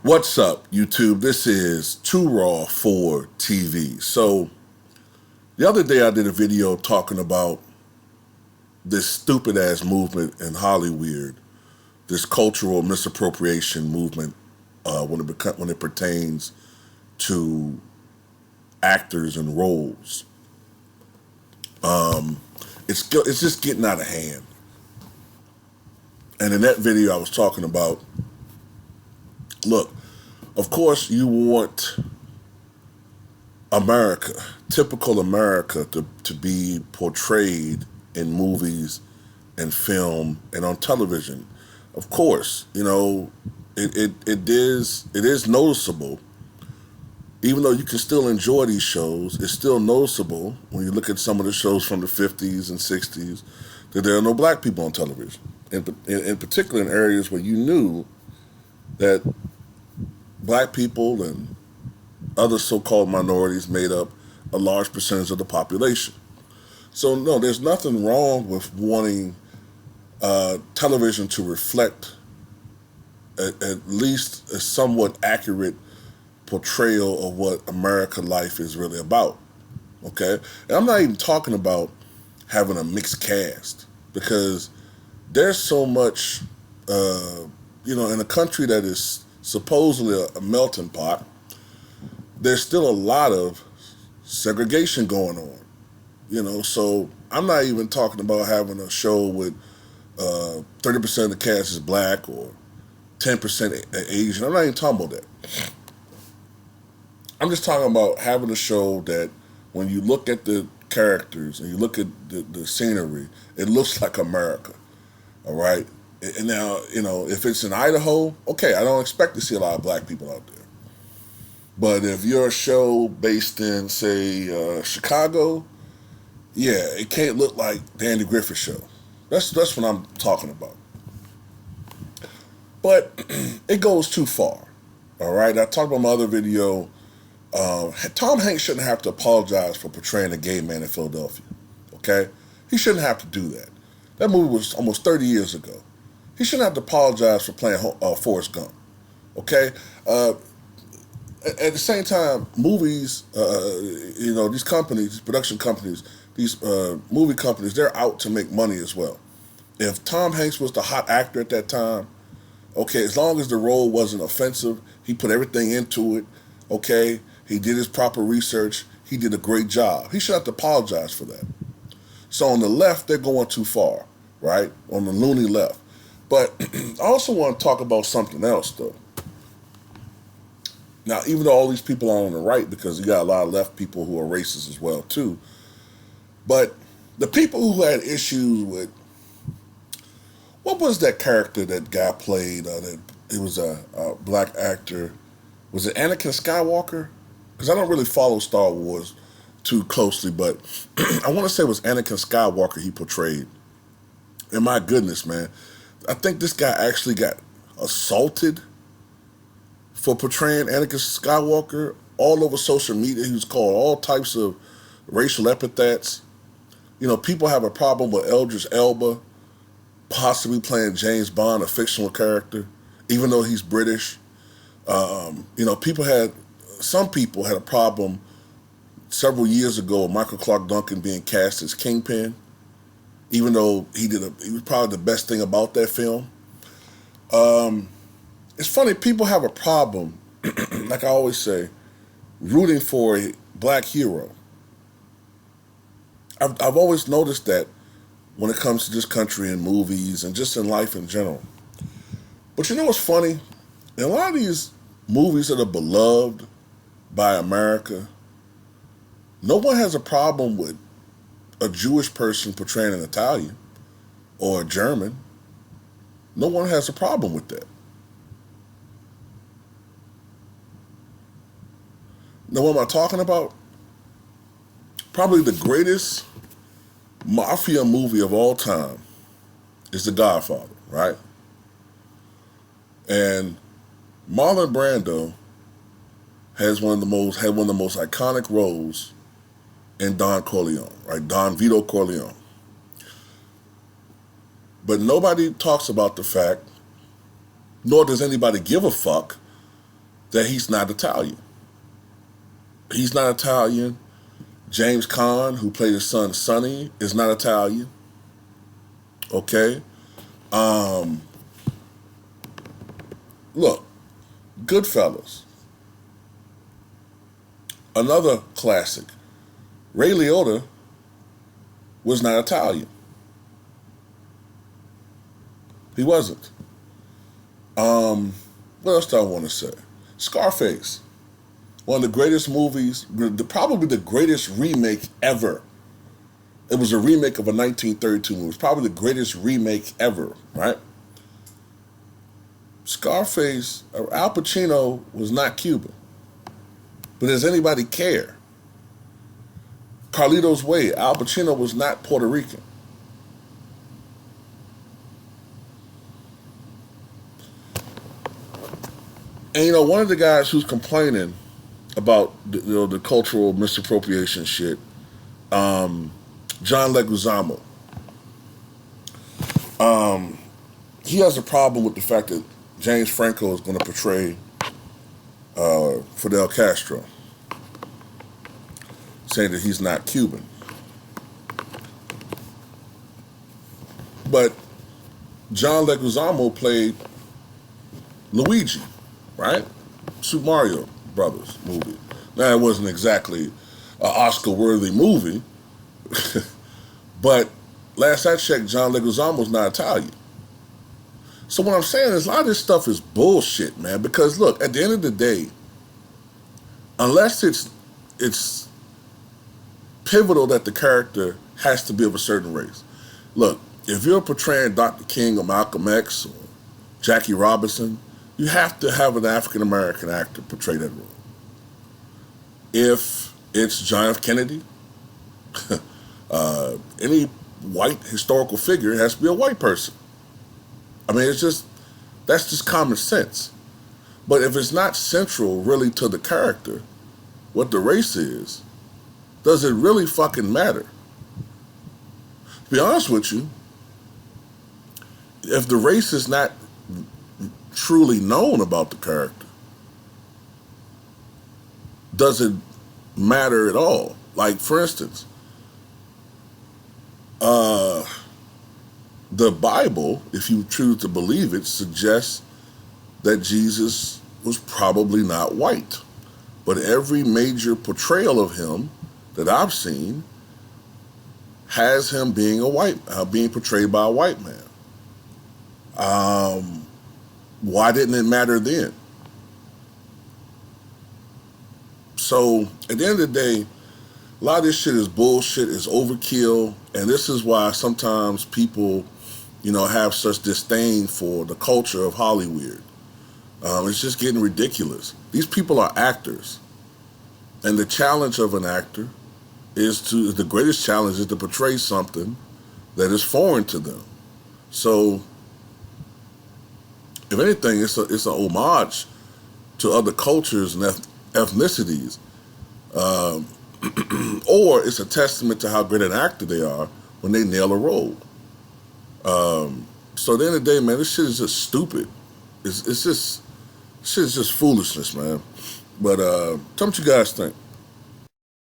What's up, YouTube? This is Too Raw for TV. So, the other day I did a video talking about this stupid ass movement in Hollywood, this cultural misappropriation movement when it pertains to actors and roles. It's just getting out of hand. And in that video, I was talking about, look, of course you want America, typical America, to be portrayed in movies and film and on television. Of course, you know, it is noticeable. Even though you can still enjoy these shows, it's still noticeable when you look at some of the shows from the 50s and 60s that there are no black people on television. In particular in areas where you knew that black people and other so-called minorities made up a large percentage of the population. So no, there's nothing wrong with wanting television to reflect at least a somewhat accurate portrayal of what American life is really about. Okay? And I'm not even talking about having a mixed cast, because there's so much, in a country that is supposedly a melting pot, there's still a lot of segregation going on, so I'm not even talking about having a show with 30% of the cast is black or 10% Asian. I'm not even talking about that. I'm just talking about having a show that when you look at the characters and you look at the scenery, it looks like America, all right? And now, if it's in Idaho, okay, I don't expect to see a lot of black people out there. But if you're a show based in, say, Chicago, yeah, it can't look like the Andy Griffith Show. That's what I'm talking about. But it goes too far, all right? I talked about my other video. Tom Hanks shouldn't have to apologize for portraying a gay man in Philadelphia, okay? He shouldn't have to do that. That movie was almost 30 years ago. He shouldn't have to apologize for playing Forrest Gump, okay? At the same time, movies, these companies, these production companies, these movie companies, they're out to make money as well. If Tom Hanks was the hot actor at that time, okay, as long as the role wasn't offensive, he put everything into it, okay? He did his proper research. He did a great job. He should have to apologize for that. So on the left, they're going too far, right? On the loony left. But I also want to talk about something else, though. Now, even though all these people are on the right, because you got a lot of left people who are racist as well, too. But the people who had issues with, what was that character that guy played? It was a black actor. Was it Anakin Skywalker? Because I don't really follow Star Wars too closely, but I want to say it was Anakin Skywalker he portrayed. And my goodness, man, I think this guy actually got assaulted for portraying Anakin Skywalker all over social media. He was called all types of racial epithets. People have a problem with Idris Elba possibly playing James Bond, a fictional character, even though he's British. Some people had a problem several years ago with Michael Clark Duncan being cast as Kingpin, even though he was probably the best thing about that film. It's funny, people have a problem, like I always say, rooting for a black hero. I've always noticed that when it comes to this country and movies and just in life in general. But you know what's funny? In a lot of these movies that are beloved by America, no one has a problem with a Jewish person portraying an Italian or a German. No one has a problem with that. Now, what am I talking about? Probably the greatest mafia movie of all time is The Godfather, right? And Marlon Brando had one of the most iconic roles in Don Corleone, right? Don Vito Corleone. But nobody talks about the fact, nor does anybody give a fuck, that he's not Italian. He's not Italian. James Caan, who played his son Sonny, is not Italian. Okay? Look, Goodfellas, another classic. Ray Liotta was not Italian. He wasn't. What else do I want to say? Scarface, one of the greatest movies, probably the greatest remake ever. It was a remake of a 1932 movie. It's probably the greatest remake ever, right? Scarface, Al Pacino was not Cuban. But does anybody care? Carlito's Way, Al Pacino was not Puerto Rican. And one of the guys who's complaining about the cultural misappropriation shit, John Leguizamo, he has a problem with the fact that James Franco is going to portray Fidel Castro, saying that he's not Cuban. But John Leguizamo played Luigi, right? Super Mario Brothers movie. Now, it wasn't exactly an Oscar-worthy movie, but last I checked, John Leguizamo's not Italian. So what I'm saying is a lot of this stuff is bullshit, man, because look, at the end of the day, unless it's pivotal that the character has to be of a certain race. Look, if you're portraying Dr. King or Malcolm X or Jackie Robinson, you have to have an African-American actor portray that role. If it's John F. Kennedy, any white historical figure, it has to be a white person. I mean, that's just common sense. But if it's not central really to the character, what the race is, does it really fucking matter? To be honest with you, if the race is not truly known about the character, does it matter at all? Like, for instance, the Bible, if you choose to believe it, suggests that Jesus was probably not white. But every major portrayal of him that I've seen has him being being portrayed by a white man. Why didn't it matter then? So at the end of the day, a lot of this shit is bullshit, is overkill, and this is why sometimes people, have such disdain for the culture of Hollywood. It's just getting ridiculous. These people are actors, and the challenge of an actor the greatest challenge is to portray something that is foreign to them. So, if anything, it's an homage to other cultures and ethnicities, or it's a testament to how great an actor they are when they nail a role. So at the end of the day, man, this shit is just stupid. It's just foolishness, man. But tell me what you guys think.